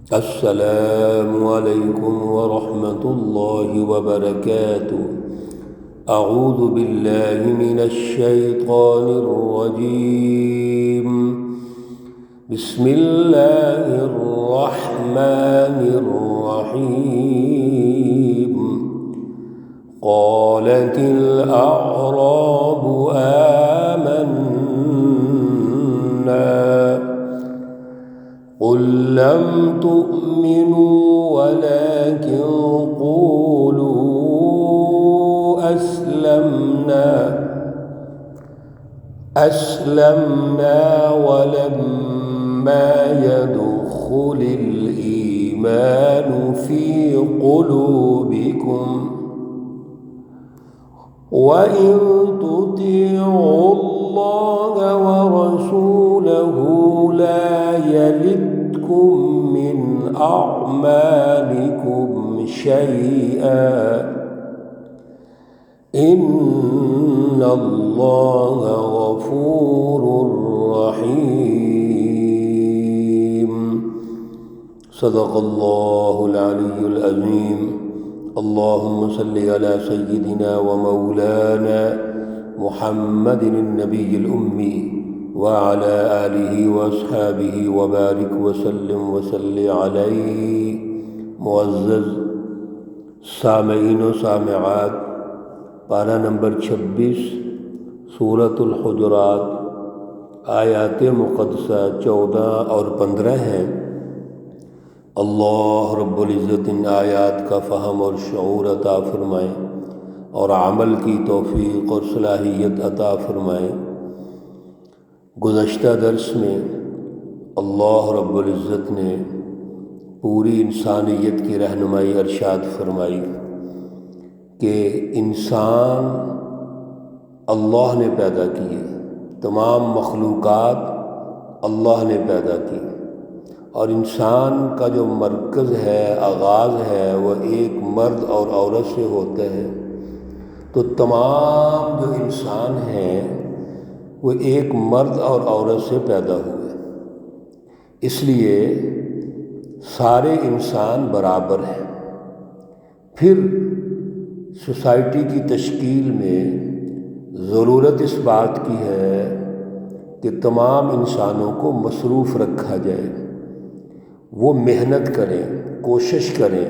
السلام علیکم ورحمۃ اللہ وبرکاتہ۔ اعوذ باللہ من الشیطان الرجیم، بسم اللہ الرحمن الرحیم۔ قالت الاعراب آمنا قل لم تؤمنوا ولكن قولوا أسلمنا ولما يدخل الإيمان في قلوبكم وإن تطيعوا الله ورسوله لا يلدكم من أعمالكم شيئا إن الله غفور رحيم۔ صدق الله العلي العظيم۔ اللهم صل على سيدنا ومولانا محمد النبي الأمي وعلى آله وأصحابه وبارك وسلم وصل عليه۔ معزز سامعین و سامعات، پارہ نمبر 26 سورۃ الحجرات، آیات مقدسہ 14 اور 15 ہیں۔ اللہ رب العزت ان آیات کا فہم اور شعور عطا فرمائیں اور عمل کی توفیق اور صلاحیت عطا فرمائیں۔ گزشتہ درس میں اللہ رب العزت نے پوری انسانیت کی رہنمائی ارشاد فرمائی کہ انسان اللہ نے پیدا کیے، تمام مخلوقات اللہ نے پیدا کی، اور انسان کا جو مرکز ہے، آغاز ہے، وہ ایک مرد اور عورت سے ہوتا ہے۔ تو تمام جو انسان ہیں وہ ایک مرد اور عورت سے پیدا ہوئے، اس لیے سارے انسان برابر ہیں۔ پھر سوسائٹی کی تشکیل میں ضرورت اس بات کی ہے کہ تمام انسانوں کو مصروف رکھا جائے، وہ محنت کریں، کوشش کریں،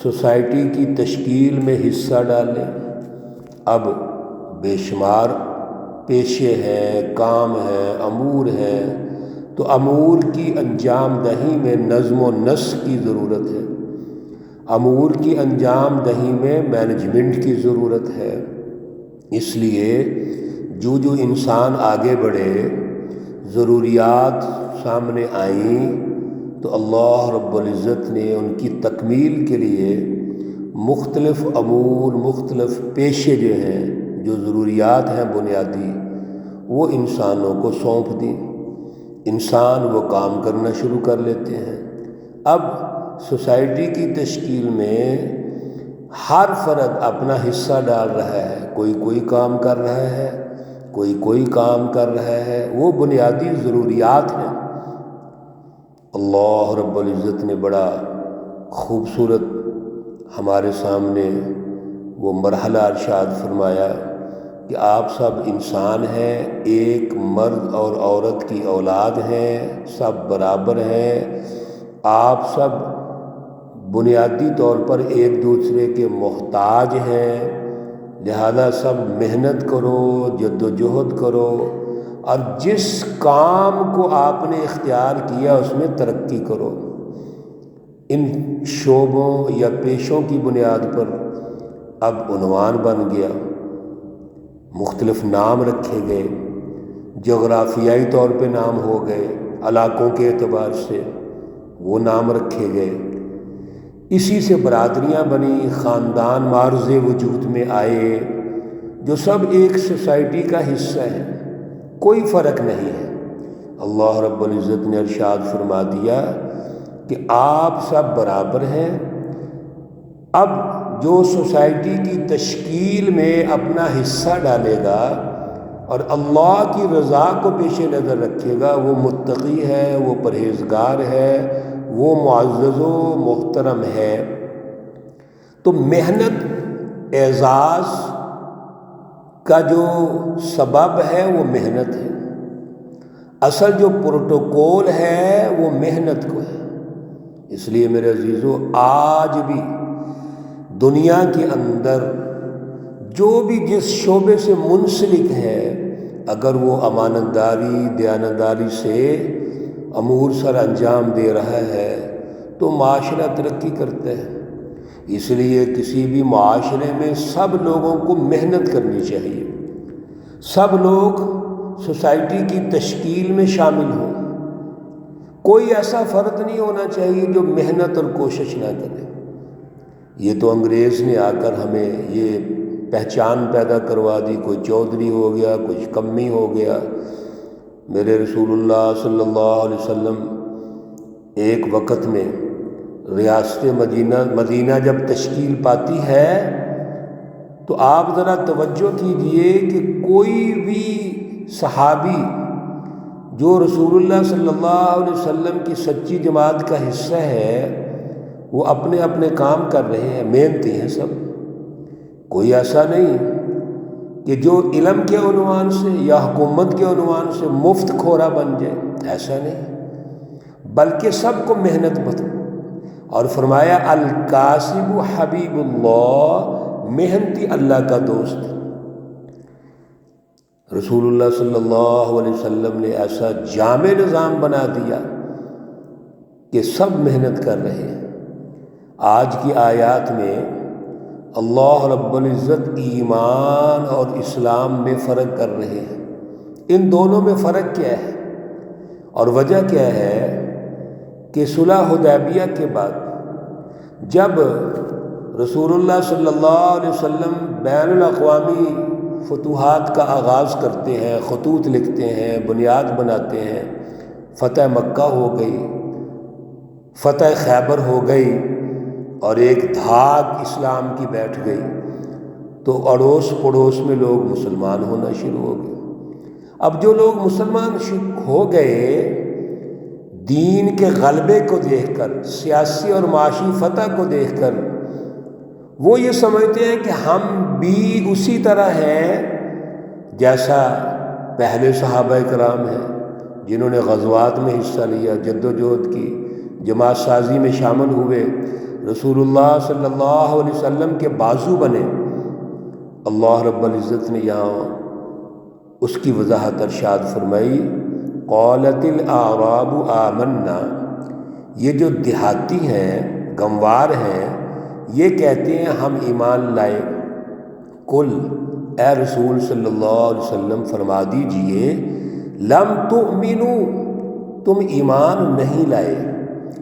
سوسائٹی کی تشکیل میں حصہ ڈالیں۔ اب بے شمار پیشے ہیں، کام ہیں، امور ہیں، تو امور کی انجام دہی میں نظم و نسق کی ضرورت ہے، امور کی انجام دہی میں مینجمنٹ کی ضرورت ہے۔ اس لیے جو انسان آگے بڑھے، ضروریات سامنے آئیں، تو اللہ رب العزت نے ان کی تکمیل کے لیے مختلف امور، مختلف پیشے جو ہیں، جو ضروریات ہیں بنیادی، وہ انسانوں کو سونپ دیں۔ انسان وہ کام کرنا شروع کر لیتے ہیں۔ اب سوسائٹی کی تشکیل میں ہر فرد اپنا حصہ ڈال رہا ہے، کوئی کام کر رہا ہے، کوئی کام کر رہا ہے، وہ بنیادی ضروریات ہیں۔ اللہ رب العزت نے بڑا خوبصورت ہمارے سامنے وہ مرحلہ ارشاد فرمایا کہ آپ سب انسان ہیں، ایک مرد اور عورت کی اولاد ہیں، سب برابر ہیں، آپ سب بنیادی طور پر ایک دوسرے کے محتاج ہیں، لہذا سب محنت کرو، جد و جہد کرو، اور جس کام کو آپ نے اختیار کیا اس میں ترقی کرو۔ ان شعبوں یا پیشوں کی بنیاد پر اب عنوان بن گیا، مختلف نام رکھے گئے، جغرافیائی طور پہ نام ہو گئے، علاقوں کے اعتبار سے وہ نام رکھے گئے۔ اسی سے برادریاں بنی، خاندان معرض وجود میں آئے، جو سب ایک سوسائٹی کا حصہ ہے، کوئی فرق نہیں ہے۔ اللہ رب العزت نے ارشاد فرما دیا کہ آپ سب برابر ہیں۔ اب جو سوسائٹی کی تشکیل میں اپنا حصہ ڈالے گا اور اللہ کی رضا کو پیش نظر رکھے گا، وہ متقی ہے، وہ پرہیزگار ہے، وہ معزز و محترم ہے۔ تو محنت اعزاز کا جو سبب ہے وہ محنت ہے، اصل جو پروٹوکول ہے وہ محنت کو ہے۔ اس لیے میرے عزیزو، آج بھی دنیا کے اندر جو بھی جس شعبے سے منسلک ہے، اگر وہ امانت داری، دیانتداری سے امور سر انجام دے رہا ہے تو معاشرہ ترقی کرتا ہے۔ اس لیے کسی بھی معاشرے میں سب لوگوں کو محنت کرنی چاہیے، سب لوگ سوسائٹی کی تشکیل میں شامل ہوں، کوئی ایسا فرد نہیں ہونا چاہیے جو محنت اور کوشش نہ کرے۔ یہ تو انگریز نے آ کر ہمیں یہ پہچان پیدا کروا دی، کوئی چودھری ہو گیا، کوئی کمی ہو گیا۔ میرے رسول اللہ صلی اللہ علیہ وسلم ایک وقت میں ریاست مدینہ جب تشکیل پاتی ہے تو آپ ذرا توجہ کیجئے کہ کوئی بھی صحابی جو رسول اللہ صلی اللہ علیہ وسلم کی سچی جماعت کا حصہ ہے، وہ اپنے اپنے کام کر رہے ہیں، محنتی ہیں سب۔ کوئی ایسا نہیں کہ جو علم کے عنوان سے یا حکومت کے عنوان سے مفت کھورا بن جائے، ایسا نہیں، بلکہ سب کو محنت بتاؤ۔ اور فرمایا الکاسب حبیب اللہ، محنتی اللہ کا دوست۔ رسول اللہ صلی اللہ علیہ وسلم نے ایسا جامع نظام بنا دیا کہ سب محنت کر رہے ہیں۔ آج کی آیات میں اللہ رب العزت ایمان اور اسلام میں فرق کر رہے ہیں۔ ان دونوں میں فرق کیا ہے اور وجہ کیا ہے کہ صلح حدیبیہ کے بعد جب رسول اللہ صلی اللہ علیہ وسلم بین الاقوامی فتوحات کا آغاز کرتے ہیں، خطوط لکھتے ہیں، بنیاد بناتے ہیں، فتح مکہ ہو گئی، فتح خیبر ہو گئی اور ایک دھاک اسلام کی بیٹھ گئی، تو اڑوس پڑوس میں لوگ مسلمان ہونا شروع ہو گئے۔ اب جو لوگ مسلمان ہو گئے، دین کے غلبے کو دیکھ کر، سیاسی اور معاشی فتح کو دیکھ کر، وہ یہ سمجھتے ہیں کہ ہم بھی اسی طرح ہیں جیسا پہلے صحابہ کرام ہیں جنہوں نے غزوات میں حصہ لیا، جد و جہد کی، جماعت سازی میں شامل ہوئے، رسول اللہ صلی اللہ علیہ وسلم کے بازو بنے۔ اللہ رب العزت نے یہاں اس کی وضاحت ارشاد فرمائی، قالت الاعراب آمنا، یہ جو دیہاتی ہیں، گنوار ہیں، یہ کہتے ہیں ہم ایمان لائے۔ قل، اے رسول صلی اللہ علیہ وسلم فرما دیجئے، لم تؤمنوا، تم ایمان نہیں لائے،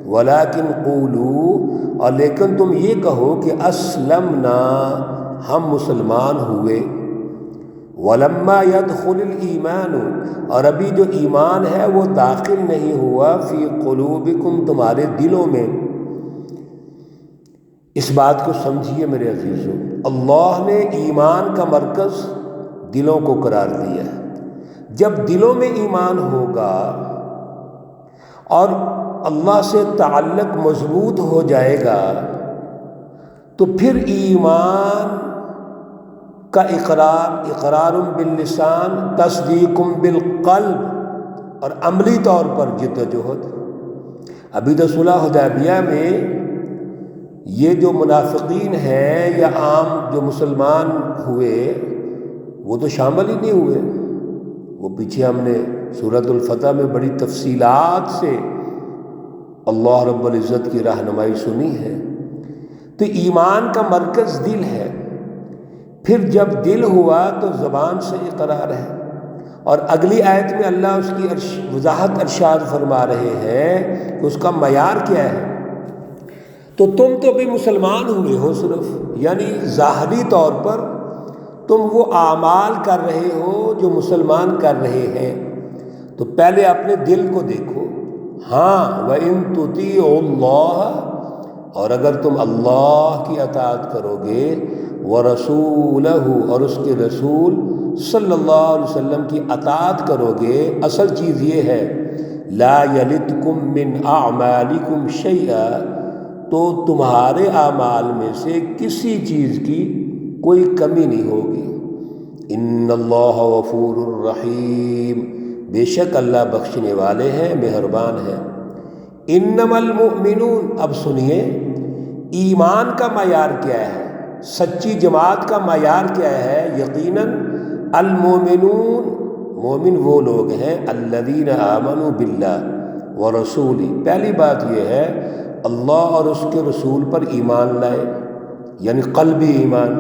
ولیکن قولوا، اور لیکن تم یہ کہو کہ اسلمنا، ہم مسلمان ہوئے، ولما يدخل الایمان، اور ابھی جو ایمان ہے وہ داخل نہیں ہوا، فی قلوبکم، تمہارے دلوں میں۔ اس بات کو سمجھیے میرے عزیزو، اللہ نے ایمان کا مرکز دلوں کو قرار دیا ہے۔ جب دلوں میں ایمان ہوگا اور اللہ سے تعلق مضبوط ہو جائے گا تو پھر ایمان کا اقرار باللسان، تصدیق بالقلب، اور عملی طور پر جد و جہد۔ ابھی تو صلح حدیبیہ میں یہ جو منافقین ہیں یا عام جو مسلمان ہوئے وہ تو شامل ہی نہیں ہوئے، وہ پیچھے ہم نے سورۃ الفتح میں بڑی تفصیلات سے اللہ رب العزت کی رہنمائی سنی ہے۔ تو ایمان کا مرکز دل ہے، پھر جب دل ہوا تو زبان سے اقرار ہے، اور اگلی آیت میں اللہ اس کی وضاحت ارشاد فرما رہے ہیں کہ اس کا معیار کیا ہے۔ تو تم تو بھی مسلمان ہوئے ہو صرف، یعنی ظاہری طور پر تم وہ اعمال کر رہے ہو جو مسلمان کر رہے ہیں، تو پہلے اپنے دل کو دیکھو۔ ہاں وَإِن تُطِيعُوا اللَّهَ، اور اگر تم اللہ کی اطاعت کرو گے، وَرَسُولَهُ، اور اس کے رسول صلی اللہ علیہ وسلم کی اطاعت کرو گے، اصل چیز یہ ہے لا یلدکم من اعمالکم شیئا، تو تمہارے اعمال میں سے کسی چیز کی کوئی کمی نہیں ہوگی۔ ان اللہ غفور الرحیم، بے شک اللہ بخشنے والے ہیں، مہربان ہیں۔ انما المؤمنون، اب سنیے ایمان کا معیار کیا ہے، سچی جماعت کا معیار کیا ہے؟ یقیناً المؤمنون، مومن وہ لوگ ہیں الذین آمنوا باللہ ورسولہ، پہلی بات یہ ہے اللہ اور اس کے رسول پر ایمان لائے، یعنی قلبی ایمان،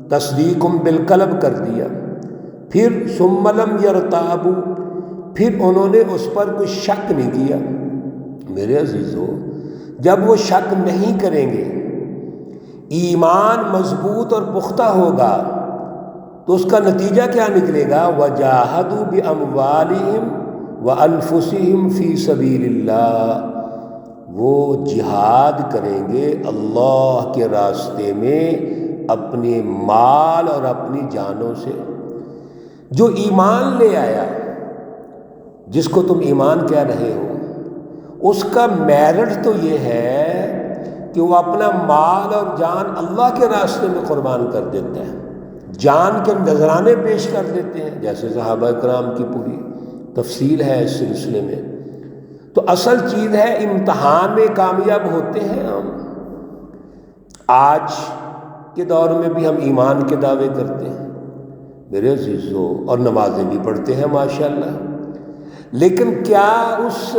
تصدیقم بالقلب کر دیا۔ پھر ثم لم یرتابوا، پھر انہوں نے اس پر کوئی شک نہیں کیا۔ میرے عزیزو، جب وہ شک نہیں کریں گے، ایمان مضبوط اور پختہ ہوگا، تو اس کا نتیجہ کیا نکلے گا؟ وَجَاهَدُوا بِأَمْوَالِهِمْ وَأَنفُسِهِمْ فِي سَبِيلِ اللَّهِ، وہ جہاد کریں گے اللہ کے راستے میں اپنے مال اور اپنی جانوں سے۔ جو ایمان لے آیا، جس کو تم ایمان کہہ رہے ہو، اس کا میرٹ تو یہ ہے کہ وہ اپنا مال اور جان اللہ کے راستے میں قربان کر دیتا ہے، جان کے نذرانے پیش کر دیتے ہیں، جیسے صحابہ کرام کی پوری تفصیل ہے اس سلسلے میں۔ تو اصل چیز ہے امتحان میں کامیاب ہوتے ہیں ہم۔ آج کے دور میں بھی ہم ایمان کے دعوے کرتے ہیں میرے عزیزو، اور نمازیں بھی پڑھتے ہیں ماشاءاللہ، لیکن کیا اس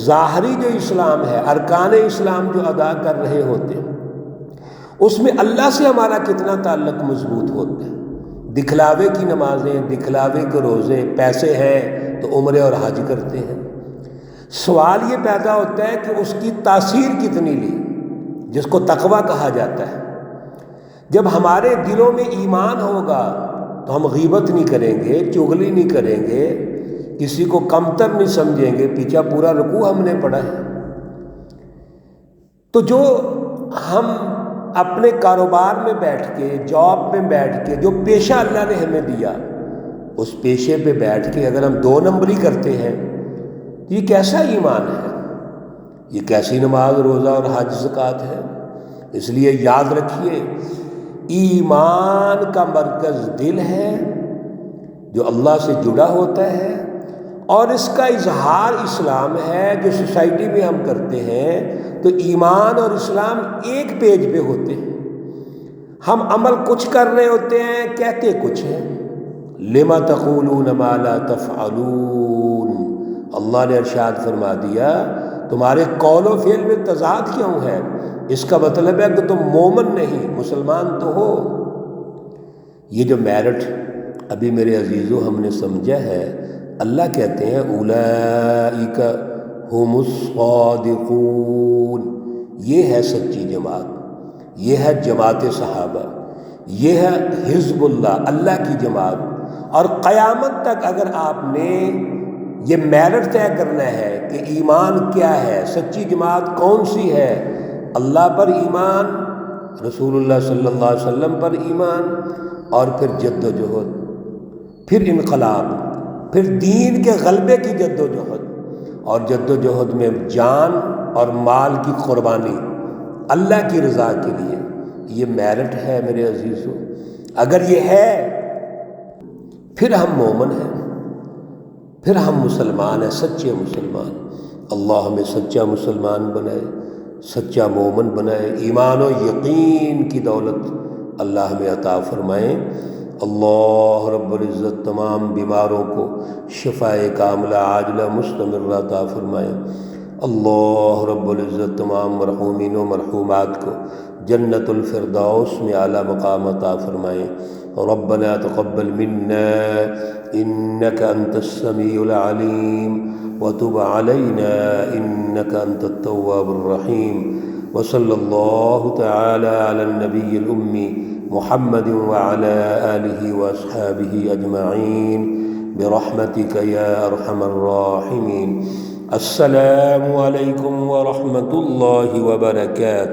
ظاہری جو اسلام ہے، ارکان اسلام جو ادا کر رہے ہوتے ہیں، اس میں اللہ سے ہمارا کتنا تعلق مضبوط ہوتا ہے؟ دکھلاوے کی نمازیں، دکھلاوے کے روزے، پیسے ہیں تو عمرے اور حج کرتے ہیں۔ سوال یہ پیدا ہوتا ہے کہ اس کی تاثیر کتنی لی، جس کو تقویٰ کہا جاتا ہے۔ جب ہمارے دلوں میں ایمان ہوگا تو ہم غیبت نہیں کریں گے، چغلی نہیں کریں گے، کسی کو کمتر نہیں سمجھیں گے۔ پیچھے پورا رکوع ہم نے پڑھا ہے۔ تو جو ہم اپنے کاروبار میں بیٹھ کے، جاب میں بیٹھ کے، جو پیشہ اللہ نے ہمیں دیا، اس پیشے پہ بیٹھ کے اگر ہم 2 نمبری کرتے ہیں، تو یہ کیسا ایمان ہے؟ یہ کیسی نماز، روزہ اور حج زکوٰۃ ہے؟ اس لیے یاد رکھیے، ایمان کا مرکز دل ہے جو اللہ سے جڑا ہوتا ہے، اور اس کا اظہار اسلام ہے جو سوسائٹی میں ہم کرتے ہیں۔ تو ایمان اور اسلام ایک پیج پہ ہوتے ہیں، ہم عمل کچھ کر رہے ہوتے ہیں، کہتے کچھ ہیں۔ لما تقولون ما لا تفعلون، اللہ نے ارشاد فرما دیا تمہارے قول و فعل میں تضاد کیوں ہے؟ اس کا مطلب ہے کہ تم مومن نہیں، مسلمان تو ہو۔ یہ جو میرٹ ابھی میرے عزیزو ہم نے سمجھا ہے، اللہ کہتے ہیں اولئک ہم الصادقون، یہ ہے سچی جماعت، یہ ہے جماعت صحابہ، یہ ہے حزب اللہ، اللہ کی جماعت۔ اور قیامت تک اگر آپ نے یہ میرٹ طے کرنا ہے کہ ایمان کیا ہے، سچی جماعت کون سی ہے، اللہ پر ایمان، رسول اللہ صلی اللہ علیہ وسلم پر ایمان، اور پھر جد و جہد، پھر انقلاب، پھر دین کے غلبے کی جد و جہد، اور جد و جہد میں جان اور مال کی قربانی اللہ کی رضا کے لیے، یہ میرٹ ہے میرے عزیزو۔ اگر یہ ہے پھر ہم مومن ہیں، پھر ہم مسلمان ہیں، سچے مسلمان۔ اللہ ہمیں سچا مسلمان بنائے، سچا مومن بنائے، ایمان و یقین کی دولت اللہ ہمیں عطا فرمائے۔ اللہ رب العزت تمام بیماروں کو شفاء کاملہ عاجلہ مستمرہ عطا فرمائے۔ اللہ رب العزت تمام مرحومین و مرحومات کو جنت الفردوس میں اعلیٰ مقام عطا فرمائے۔ ربنا تقبل منا انك انت السميع العليم وتب علينا انك انت التواب الرحيم، وصلى الله تعالى على النبي الأمي محمد وعلى آله وأصحابه أجمعين برحمتك يا أرحم الراحمين۔ السلام علیکم ورحمۃ اللہ وبرکاتہ۔